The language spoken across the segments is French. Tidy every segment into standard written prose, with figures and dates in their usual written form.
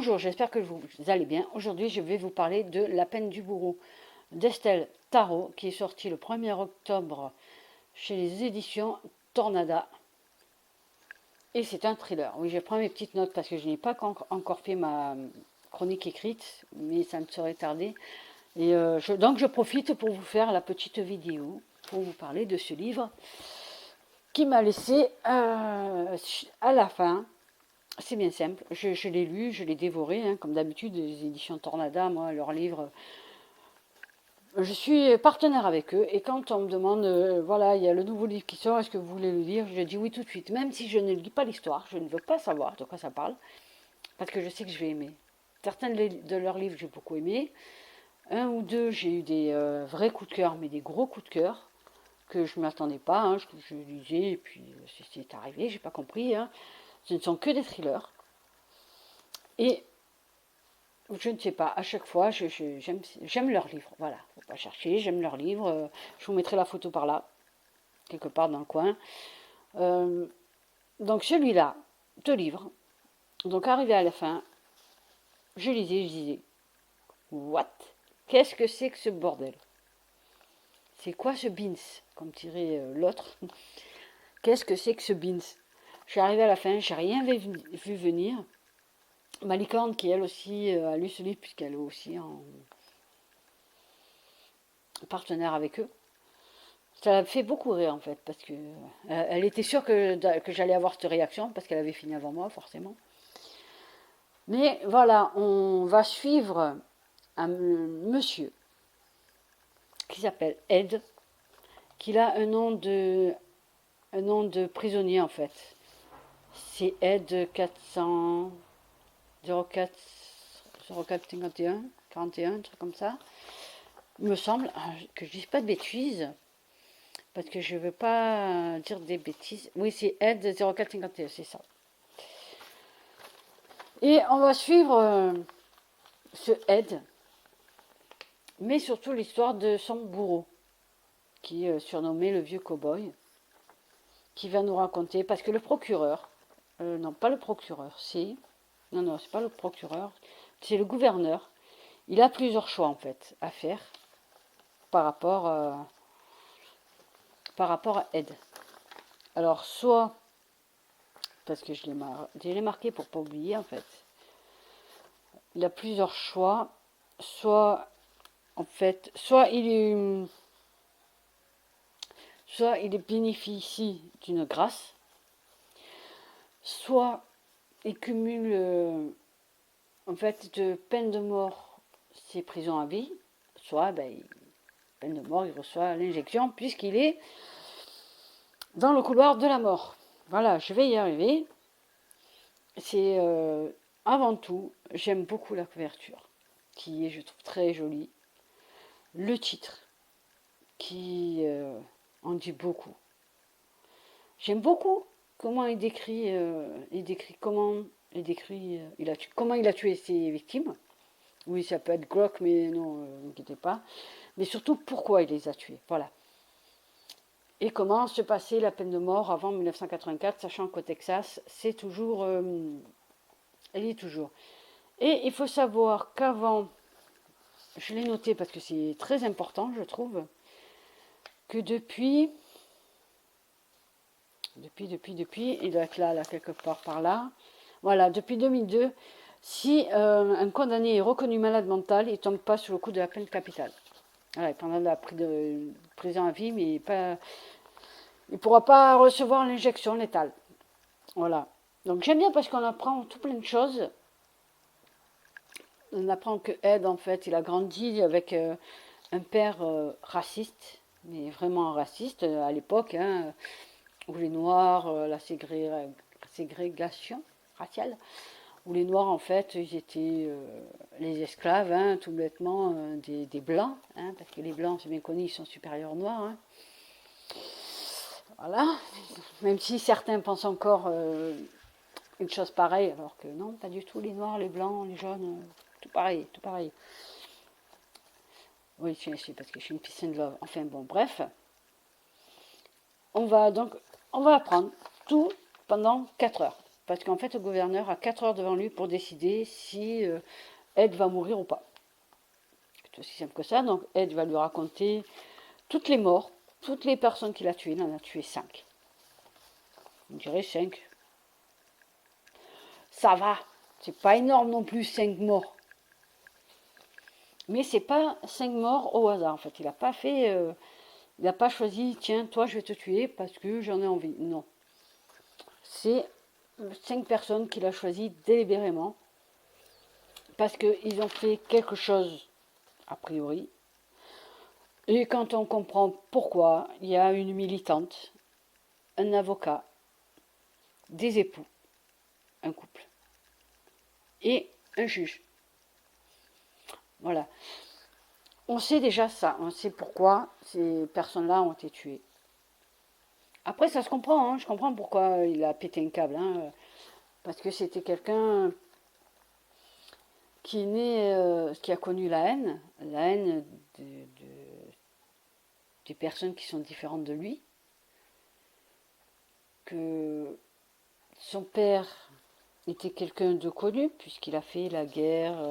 Bonjour, j'espère que vous allez bien. Aujourd'hui, je vais vous parler de La peine du bourreau d'Estelle Tarot, qui est sorti le 1er octobre chez les éditions Tornada. Et c'est un thriller. Oui, je prends mes petites notes parce que je n'ai pas encore fait ma chronique écrite, mais ça ne saurait tarder. Et donc je profite pour vous faire la petite vidéo, pour vous parler de ce livre qui m'a laissé à la fin. C'est bien simple, je l'ai lu, je l'ai dévoré, hein, comme d'habitude, les éditions Tornada, moi, leurs livres, je suis partenaire avec eux, et quand on me demande, voilà, il y a le nouveau livre qui sort, est-ce que vous voulez le lire? Je dis oui tout de suite, même si je ne lis pas l'histoire, je ne veux pas savoir de quoi ça parle, parce que je sais que je vais aimer. Certains de leurs livres, j'ai beaucoup aimé, un ou deux, j'ai eu des vrais coups de cœur, mais des gros coups de cœur, que je ne m'attendais pas, hein, je lisais, et puis c'est arrivé, j'ai pas compris, hein. Ce ne sont que des thrillers. Et je ne sais pas, à chaque fois, j'aime leurs livres. Voilà, faut pas chercher, j'aime leurs livres. Je vous mettrai la photo par là, quelque part dans le coin. Donc celui-là, 2 livres. Donc arrivé à la fin, je disais, what? Qu'est-ce que c'est que ce bordel? C'est quoi ce beans? Comme dirait l'autre. Qu'est-ce que c'est que ce beans? Je suis arrivée à la fin, j'ai rien vu venir. Malicorne, qui elle aussi a lu ce livre, puisqu'elle est aussi en partenaire avec eux. Ça a fait beaucoup rire en fait, parce que elle était sûre que j'allais avoir cette réaction, parce qu'elle avait fini avant moi, forcément. Mais voilà, on va suivre un monsieur qui s'appelle Ed, qui a un nom de prisonnier en fait. C'est Ed 400 04 04 51 41, un truc comme ça. Il me semble que je dise pas de bêtises, parce que je ne veux pas dire des bêtises. Oui, c'est Ed 0451, c'est ça. Et on va suivre ce Ed, mais surtout l'histoire de son bourreau, qui est surnommé le vieux cow-boy, qui va nous raconter, parce que le procureur, non pas le procureur, non, c'est pas le procureur, c'est le gouverneur. Il a plusieurs choix en fait à faire par rapport à Ed. Alors soit, parce que je l'ai marqué pour pas oublier en fait, il a plusieurs choix, soit en fait, soit il bénéficie d'une grâce, soit il cumule en fait de peine de mort, c'est prison à vie, soit peine de mort, il reçoit l'injection puisqu'il est dans le couloir de la mort. Voilà, je vais y arriver. C'est avant tout, j'aime beaucoup la couverture, qui est, je trouve, très jolie. Le titre, qui en dit beaucoup. J'aime beaucoup comment il décrit, comment il a tué ses victimes. Oui, ça peut être glauque, mais non, ne inquiétez pas. Mais surtout, pourquoi il les a tués. Voilà. Et comment se passait la peine de mort avant 1984, sachant qu'au Texas, c'est toujours... elle y est toujours. Et il faut savoir qu'avant, je l'ai noté parce que c'est très important, je trouve, que depuis, il doit être là, quelque part par là, voilà, depuis 2002, si un condamné est reconnu malade mental, il ne tombe pas sous le coup de la peine capitale. Voilà, pendant la prison à vie, mais il ne pourra pas recevoir l'injection létale. Voilà. Donc j'aime bien parce qu'on apprend tout plein de choses. On apprend que Ed, en fait, il a grandi avec un père raciste, mais vraiment raciste à l'époque, hein, où les Noirs, la ségrégation raciale, où les Noirs, en fait, ils étaient les esclaves, hein, tout bêtement, des Blancs, hein, parce que les Blancs, c'est bien connu, ils sont supérieurs aux Noirs. Hein. Voilà, même si certains pensent encore une chose pareille, alors que non, pas du tout, les Noirs, les Blancs, les Jaunes, tout pareil, tout pareil. Oui, c'est parce que je suis une peace and love. Enfin bon, bref. On va apprendre tout pendant 4 heures. parce qu'en fait, le gouverneur a 4 heures devant lui pour décider si Ed va mourir ou pas. C'est aussi simple que ça. Donc Ed va lui raconter toutes les morts, toutes les personnes qu'il a tuées. Il en a tué 5. On dirait 5. Ça va. C'est pas énorme non plus, 5 morts. Mais c'est pas 5 morts au hasard en fait. Il n'a pas fait. Il n'a pas choisi, tiens, toi je vais te tuer parce que j'en ai envie. Non. C'est 5 personnes qu'il a choisies délibérément parce qu'ils ont fait quelque chose, a priori. Et quand on comprend pourquoi, il y a une militante, un avocat, des époux, un couple, et un juge. Voilà. On sait déjà ça, on sait pourquoi ces personnes-là ont été tuées. Après, ça se comprend, hein, je comprends pourquoi il a pété un câble, hein, parce que c'était quelqu'un qui est né, qui a connu la haine des personnes qui sont différentes de lui, que son père était quelqu'un de connu puisqu'il a fait la guerre.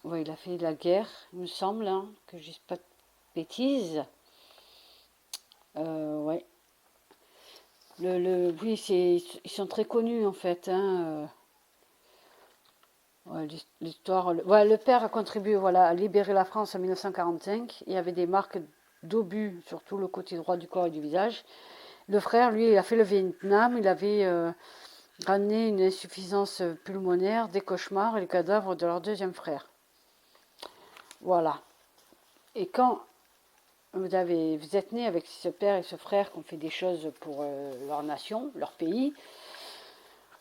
Ouais, il a fait la guerre, il me semble, hein, que je dise pas de bêtises. Ouais. Oui, ils sont très connus en fait. Hein. Ouais, l'histoire. Ouais, le père a contribué voilà, à libérer la France en 1945. Il y avait des marques d'obus sur tout le côté droit du corps et du visage. Le frère, lui, il a fait le Vietnam. Il avait ramené une insuffisance pulmonaire, des cauchemars et le cadavre de leur deuxième frère. Voilà. Et quand vous êtes né avec ce père et ce frère qui ont fait des choses pour leur nation, leur pays,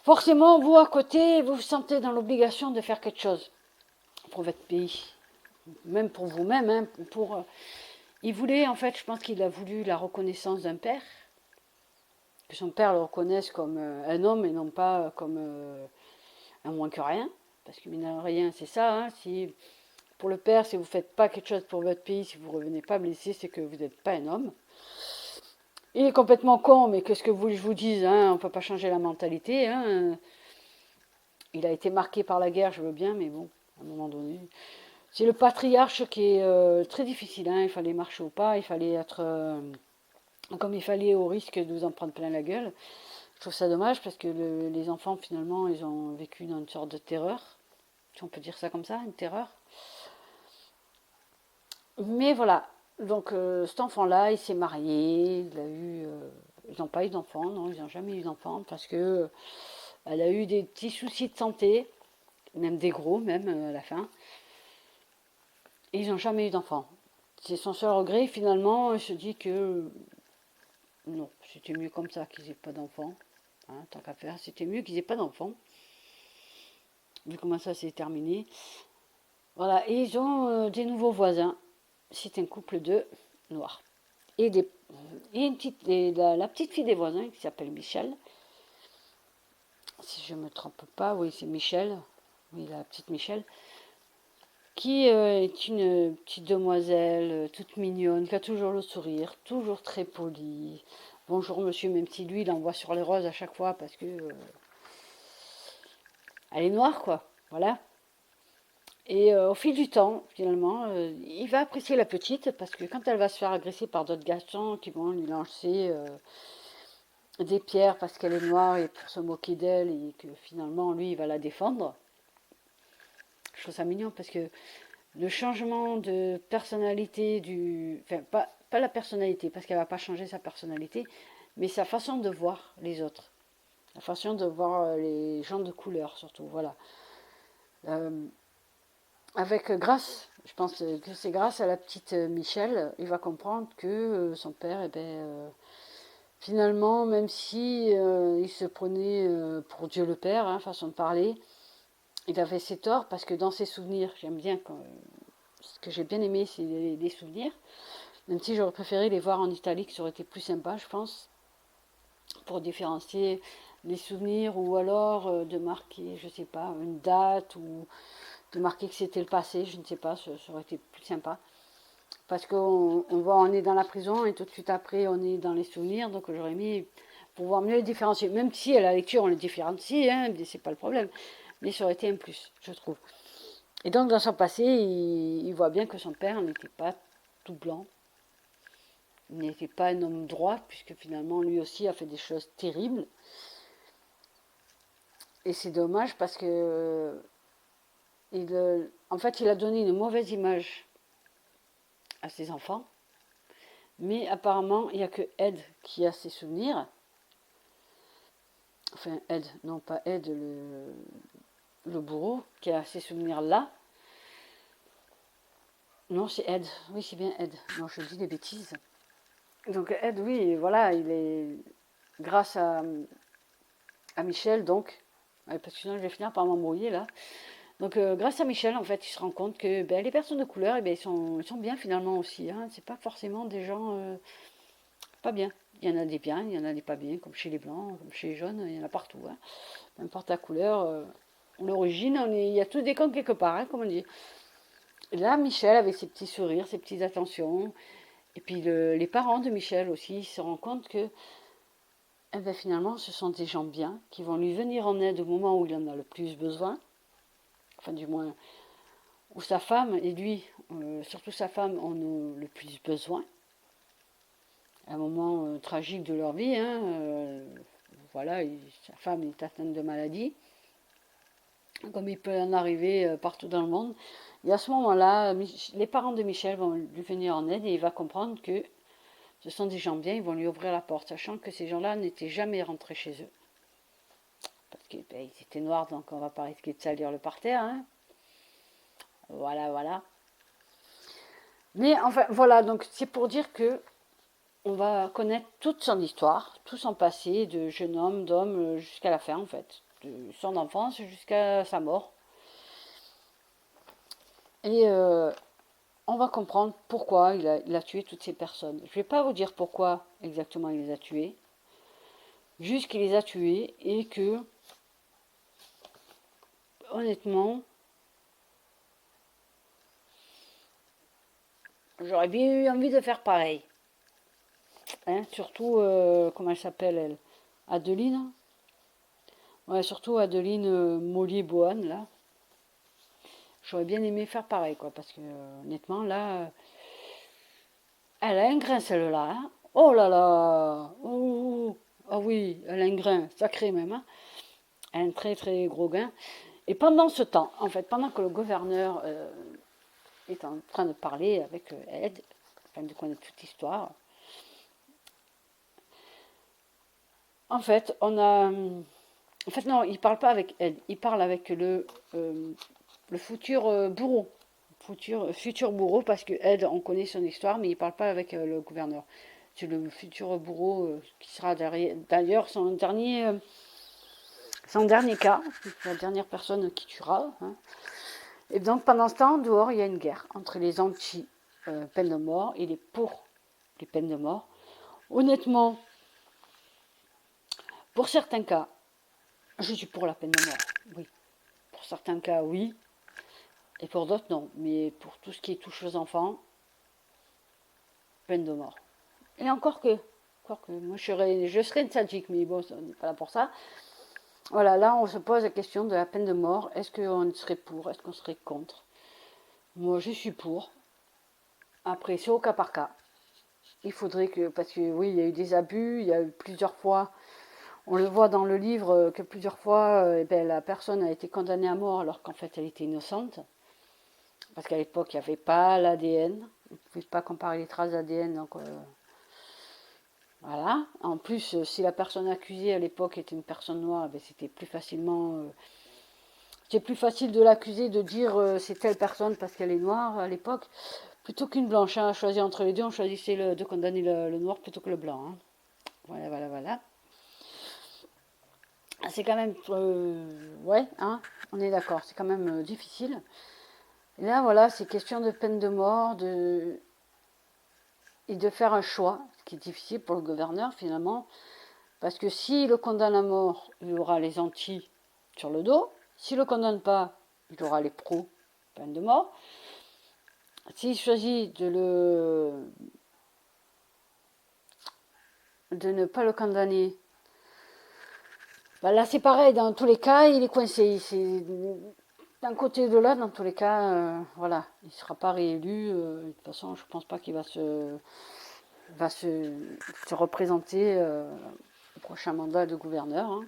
forcément, vous, à côté, vous vous sentez dans l'obligation de faire quelque chose pour votre pays. Même pour vous-même. Hein, il voulait, en fait, je pense qu'il a voulu la reconnaissance d'un père, que son père le reconnaisse comme un homme et non pas comme un moins que rien. Parce que mine de rien, c'est ça. Hein, si, pour le père, si vous ne faites pas quelque chose pour votre pays, si vous ne revenez pas blessé, c'est que vous n'êtes pas un homme. Il est complètement con, mais qu'est-ce que je vous dise, hein, on ne peut pas changer la mentalité. Hein. Il a été marqué par la guerre, je veux bien, mais bon, à un moment donné. C'est le patriarche qui est très difficile. Hein. Il fallait marcher au pas, il fallait être comme il fallait au risque de vous en prendre plein la gueule. Je trouve ça dommage parce que les enfants, finalement, ils ont vécu dans une sorte de terreur. Si on peut dire ça comme ça, une terreur. Mais voilà. Donc cet enfant-là, il s'est marié, ils n'ont pas eu d'enfant, non, ils n'ont jamais eu d'enfant parce que elle a eu des petits soucis de santé, même des gros, même à la fin. Et ils n'ont jamais eu d'enfant. C'est son seul regret. Finalement, il se dit que non, c'était mieux comme ça qu'ils n'aient pas d'enfant. Hein, tant qu'à faire, c'était mieux qu'ils n'aient pas d'enfant. Vu comment ça s'est terminé. Voilà, et ils ont des nouveaux voisins. C'est un couple de noirs. Et, la petite fille des voisins qui s'appelle Michel. Si je ne me trompe pas, oui, c'est Michel. Oui, la petite Michel. Qui est une petite demoiselle toute mignonne, qui a toujours le sourire, toujours très polie. Bonjour monsieur, même si lui il envoie sur les roses à chaque fois parce que elle est noire quoi, voilà. Et au fil du temps, finalement, il va apprécier la petite parce que quand elle va se faire agresser par d'autres garçons qui vont lui lancer des pierres parce qu'elle est noire et pour se moquer d'elle et que finalement lui il va la défendre. Je trouve ça mignon parce que le changement de personnalité enfin pas la personnalité parce qu'elle va pas changer sa personnalité, mais sa façon de voir les autres, la façon de voir les gens de couleur surtout, voilà. Je pense que c'est grâce à la petite Michel, il va comprendre que son père, eh ben, finalement, même si il se prenait pour Dieu le Père, hein, façon de parler, il avait ses torts parce que dans ses souvenirs, j'aime bien ce que j'ai bien aimé, c'est les souvenirs. Même si j'aurais préféré les voir en italique, ça aurait été plus sympa, je pense, pour différencier les souvenirs ou alors de marquer, je sais pas, une date ou de marquer que c'était le passé, je ne sais pas, ça aurait été plus sympa. Parce qu'on est dans la prison et tout de suite après on est dans les souvenirs, donc j'aurais mis pouvoir mieux les différencier. Même si à la lecture on les différencie, hein, c'est pas le problème. Mais ça aurait été un plus, je trouve. Et donc dans son passé, il voit bien que son père n'était pas tout blanc. Il n'était pas un homme droit, puisque finalement lui aussi a fait des choses terribles. Et c'est dommage parce que en fait, il a donné une mauvaise image à ses enfants. Mais apparemment, il n'y a que Ed qui a ses souvenirs. Enfin, Ed, non pas Ed, le bourreau, qui a ces souvenirs-là. Non, c'est Ed. Oui, c'est bien Ed. Non, je dis des bêtises. Donc Ed, oui, voilà, il est grâce à Michel, donc, parce que sinon je vais finir par m'embrouiller là. Donc grâce à Michel, en fait, il se rend compte que les personnes de couleur, ils sont bien finalement aussi. Hein. C'est pas forcément des gens pas bien. Il y en a des bien, il y en a des pas bien, comme chez les blancs, comme chez les jaunes, il y en a partout. Hein. Peu importe la couleur, l'origine, il y a tout des comptes quelque part, hein, comme on dit. Et là, Michel, avec ses petits sourires, ses petites attentions, et puis les parents de Michel aussi, ils se rendent compte que finalement, ce sont des gens bien, qui vont lui venir en aide au moment où il en a le plus besoin. Enfin, du moins, où sa femme et lui, surtout sa femme, en ont le plus besoin. Un moment tragique de leur vie, hein, voilà, sa femme est atteinte de maladie, comme il peut en arriver partout dans le monde. Et à ce moment-là, les parents de Michel vont lui venir en aide et il va comprendre que ce sont des gens bien, ils vont lui ouvrir la porte, sachant que ces gens-là n'étaient jamais rentrés chez eux. Parce qu'ils étaient noirs, donc on va pas risquer de salir le parterre. Hein. Voilà, voilà. Mais enfin, voilà, donc c'est pour dire que on va connaître toute son histoire, tout son passé, de jeune homme, d'homme, jusqu'à la fin, en fait. De son enfance jusqu'à sa mort. Et on va comprendre pourquoi il a tué toutes ces personnes. Je ne vais pas vous dire pourquoi exactement il les a tuées. Juste qu'il les a tuées et que, honnêtement, j'aurais bien eu envie de faire pareil. Hein, surtout, comment elle s'appelle, elle Adeline. Ouais, surtout Adeline Mollier-Bohan, là. J'aurais bien aimé faire pareil, quoi, parce que, honnêtement, là, elle a un grain, celle-là. Hein. Oh là là. Oh, ah oui, elle a un grain, sacré même. Hein. Elle a un très très gros grain. Et pendant ce temps, en fait, pendant que le gouverneur est en train de parler avec Ed, afin de connaître toute l'histoire, en fait, on a... En fait, non, il parle pas avec Ed, il parle avec le futur bourreau. Futur bourreau, parce que Ed, on connaît son histoire, mais il parle pas avec le gouverneur. C'est le futur bourreau qui sera d'ailleurs son dernier cas, la dernière personne qui tuera. Hein. Et donc pendant ce temps, dehors, il y a une guerre entre les anti-peine de mort et les pour les peines de mort. Honnêtement, pour certains cas, je suis pour la peine de mort, oui. Pour certains cas, oui. Et pour d'autres, non. Mais pour tout ce qui touche aux enfants, peine de mort. Et encore que, moi je serais une sadique, mais bon, on n'est pas là pour ça. Voilà, là on se pose la question de la peine de mort. Est-ce qu'on serait pour? Est-ce qu'on serait contre? Moi je suis pour. Après, c'est au cas par cas. Il faudrait que, parce que oui, il y a eu des abus, il y a eu plusieurs fois, on le voit dans le livre, que plusieurs fois, la personne a été condamnée à mort alors qu'en fait elle était innocente. Parce qu'à l'époque, il n'y avait pas l'ADN. On ne pouvait pas comparer les traces d'ADN, donc voilà. En plus, si la personne accusée à l'époque était une personne noire, c'était plus facilement... c'était plus facile de l'accuser, de dire c'est telle personne parce qu'elle est noire à l'époque, plutôt qu'une blanche. Hein, à choisir entre les deux, on choisissait de condamner le noir plutôt que le blanc. Hein. Voilà, voilà, voilà. C'est quand même... ouais, hein, on est d'accord, c'est quand même difficile. Et là, voilà, c'est question de peine de mort, et de faire un choix, ce qui est difficile pour le gouverneur finalement, parce que s'il le condamne à mort, il aura les anti sur le dos. S'il ne le condamne pas, il aura les pros, peine de mort. S'il choisit de ne pas le condamner, Bah, là, c'est pareil, dans tous les cas, il est coincé. C'est d'un côté ou de l'autre, dans tous les cas, voilà, il ne sera pas réélu. De toute façon, je ne pense pas qu'il va se représenter au prochain mandat de gouverneur, hein.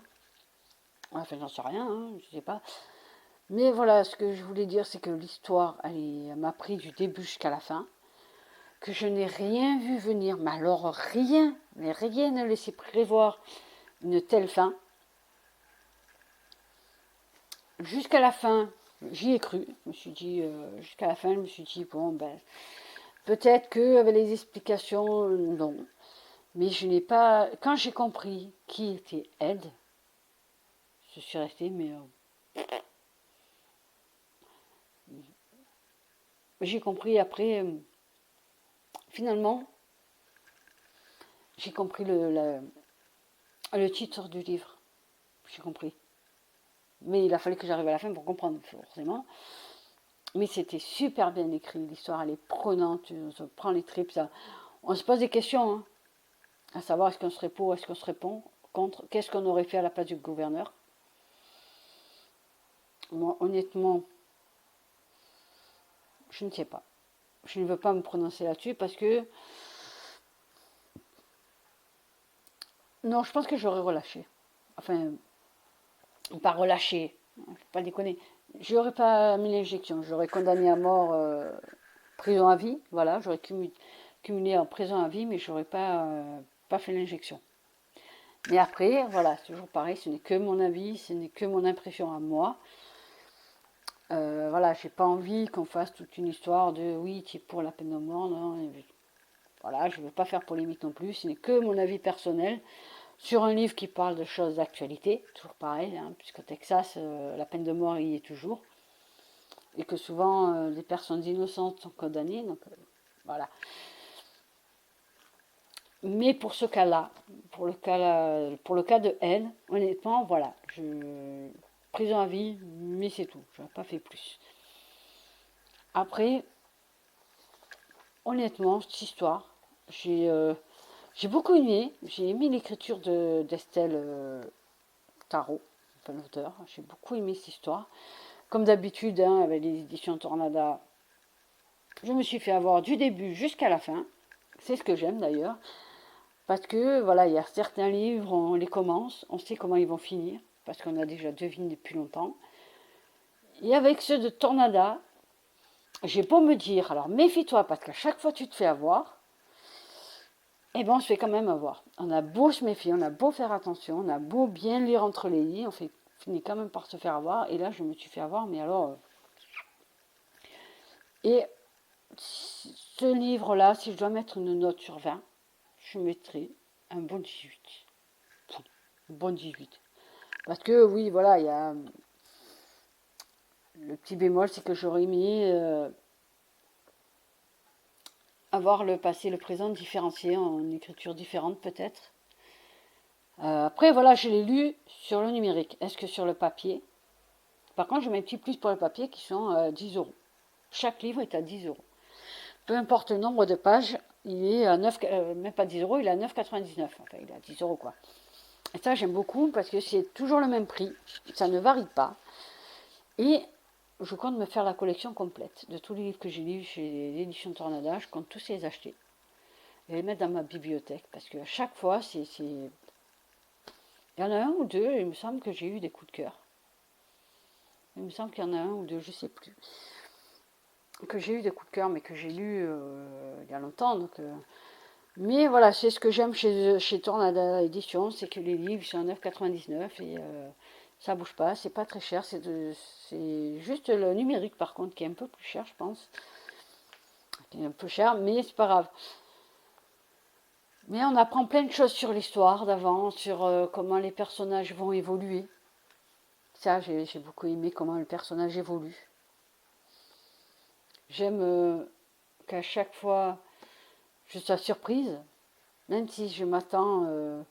Enfin, j'en sais rien, hein, je ne sais pas. Mais voilà, ce que je voulais dire, c'est que l'histoire, elle m'a pris du début jusqu'à la fin, que je n'ai rien vu venir, mais alors rien, mais rien ne laissait prévoir une telle fin. Jusqu'à la fin, j'y ai cru. Je me suis dit, jusqu'à la fin, je me suis dit, bon, ben, peut-être qu'avec les explications, non. Mais je n'ai pas. Quand j'ai compris qui était Ed, je suis restée, mais j'ai compris après. Finalement, j'ai compris le titre du livre. J'ai compris. Mais il a fallu que j'arrive à la fin pour comprendre, forcément. Mais c'était super bien écrit. L'histoire, elle est prenante. On se prend les tripes. Ça. On se pose des questions, hein, à savoir est-ce qu'on serait pour, est-ce qu'on serait contre, qu'est-ce qu'on aurait fait à la place du gouverneur. Moi, honnêtement, je ne sais pas. Je ne veux pas me prononcer là-dessus parce que non, je pense que j'aurais relâché. Enfin, pas relâché, faut pas déconner. J'aurais pas mis l'injection, j'aurais condamné à mort, prison à vie, voilà, j'aurais cumulé en prison à vie, mais j'aurais pas fait l'injection. Mais après, voilà, c'est toujours pareil, ce n'est que mon avis, ce n'est que mon impression à moi. Voilà, j'ai pas envie qu'on fasse toute une histoire de oui, tu es pour la peine de mort, non. Voilà, je ne veux pas faire polémique non plus, ce n'est que mon avis personnel sur un livre qui parle de choses d'actualité, toujours pareil, hein, puisqu'au Texas, la peine de mort y est toujours, et que souvent les personnes innocentes sont condamnées, donc voilà. Mais pour ce cas-là, pour le cas de N, honnêtement, voilà, prison à vie, mais c'est tout, je n'ai pas fait plus. Après, honnêtement, cette histoire, j'ai beaucoup aimé, j'ai aimé l'écriture d'Estelle Tarot, enfin l'auteur, j'ai beaucoup aimé cette histoire. Comme d'habitude, hein, avec les éditions Tornada, je me suis fait avoir du début jusqu'à la fin. C'est ce que j'aime d'ailleurs. Parce que voilà, il y a certains livres, on les commence, on sait comment ils vont finir, parce qu'on a déjà deviné depuis longtemps. Et avec ceux de Tornada, j'ai beau me dire, alors méfie-toi, parce qu'à chaque fois tu te fais avoir, eh ben on se fait quand même avoir. On a beau se méfier, on a beau faire attention, on a beau bien lire entre les lignes, finit quand même par se faire avoir. Et là, je me suis fait avoir, mais alors. Et ce livre-là, si je dois mettre une note sur 20, je mettrai un bon 18. Un bon 18. Parce que oui, voilà, il y a le petit bémol, c'est que j'aurais aimé avoir le passé et le présent différenciés en écriture différente peut-être. Après, voilà, je l'ai lu sur le numérique. Est-ce que sur le papier? Par contre, je mets un petit plus pour le papier qui sont 10 euros. Chaque livre est à 10 euros. Peu importe le nombre de pages, il est à 9, même pas 10 euros, il est à 9,99. Enfin, il est à 10 euros quoi. Et ça, j'aime beaucoup parce que c'est toujours le même prix. Ça ne varie pas. Et je compte me faire la collection complète de tous les livres que j'ai lus chez l'édition Tornada. Je compte tous les acheter et les mettre dans ma bibliothèque parce qu'à chaque fois, il y en a un ou deux, il me semble que j'ai eu des coups de cœur. Il me semble qu'il y en a un ou deux, je ne sais plus. Que j'ai eu des coups de cœur, mais que j'ai lu il y a longtemps. Mais voilà, c'est ce que j'aime chez Tornada Édition, c'est que les livres sont à 9,99 et ça bouge pas, c'est pas très cher, c'est juste le numérique par contre qui est un peu plus cher, je pense. Qui est un peu cher, mais c'est pas grave. Mais on apprend plein de choses sur l'histoire d'avant, sur comment les personnages vont évoluer. Ça, j'ai beaucoup aimé comment le personnage évolue. J'aime qu'à chaque fois, je sois surprise, même si je m'attends.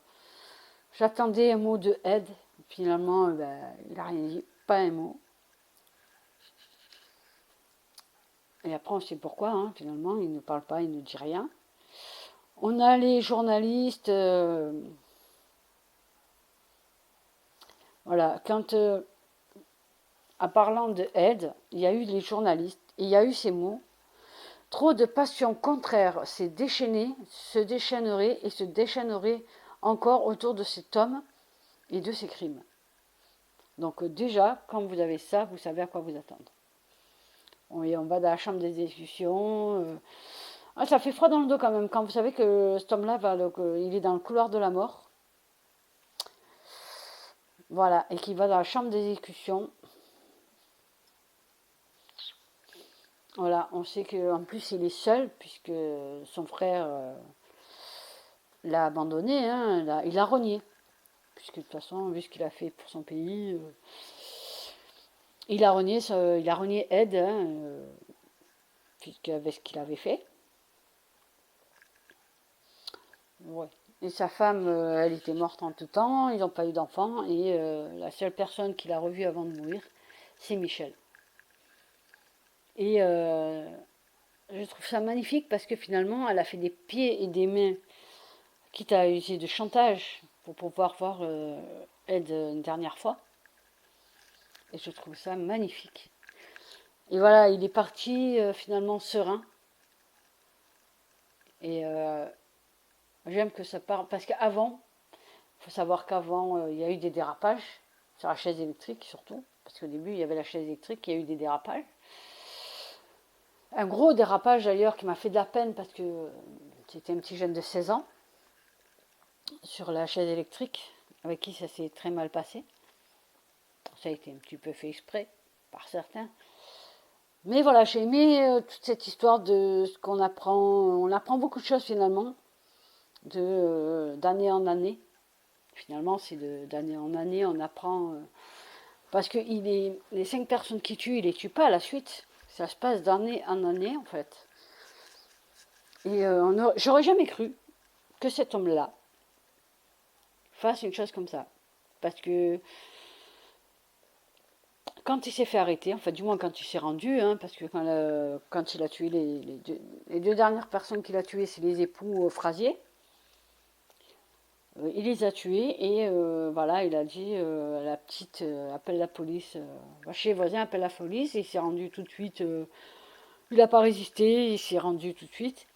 J'attendais un mot de aide. Finalement, il n'a rien dit, pas un mot. Et après, on sait pourquoi. Hein, finalement, il ne parle pas, il ne dit rien. On a les journalistes Voilà, quand, en parlant de aide, il y a eu les journalistes, et il y a eu ces mots. Trop de passions contraires s'est déchaîné, se déchaînerait et se déchaînerait encore autour de cet homme et de ses crimes. Donc déjà, quand vous avez ça, vous savez à quoi vous attendre. On va dans la chambre des exécutions. Ah, ça fait froid dans le dos quand même, quand vous savez que cet homme-là, il est dans le couloir de la mort. Voilà, et qu'il va dans la chambre d'exécution. Voilà, on sait qu'en plus il est seul, puisque son frère l'a abandonné, hein, il a renié. Puisque de toute façon, vu ce qu'il a fait pour son pays, il a renié aide, hein, avec ce qu'il avait fait. Ouais. Et sa femme, elle était morte en tout temps, ils n'ont pas eu d'enfant, et la seule personne qu'il a revue avant de mourir, c'est Michel. Et je trouve ça magnifique parce que finalement, elle a fait des pieds et des mains, quitte à user de chantage pour pouvoir voir Ed une dernière fois. Et je trouve ça magnifique. Et voilà, il est parti finalement serein. Et j'aime que ça parte. Parce qu'avant, il faut savoir qu'avant, il y a eu des dérapages sur la chaise électrique surtout. Parce qu'au début, il y avait la chaise électrique, il y a eu des dérapages. Un gros dérapage d'ailleurs qui m'a fait de la peine parce que c'était un petit jeune de 16 ans sur la chaise électrique avec qui ça s'est très mal passé. Ça a été un petit peu fait exprès par certains. Mais voilà, j'ai aimé toute cette histoire de ce qu'on apprend. On apprend beaucoup de choses finalement, d'année en année. Finalement, c'est d'année en année, on apprend. Parce que les 5 personnes qui tuent, il les tue pas à la suite. Ça se passe d'année en année en fait. Et j'aurais jamais cru que cet homme-là fasse une chose comme ça. Parce que quand il s'est fait arrêter, enfin du moins quand il s'est rendu, hein, parce que quand il a tué les deux dernières personnes qu'il a tuées, c'est les époux Frasier. Il les a tués et voilà, il a dit la petite appelle la police, va chez les voisins, appelle la police, et il s'est rendu tout de suite, il n'a pas résisté, il s'est rendu tout de suite.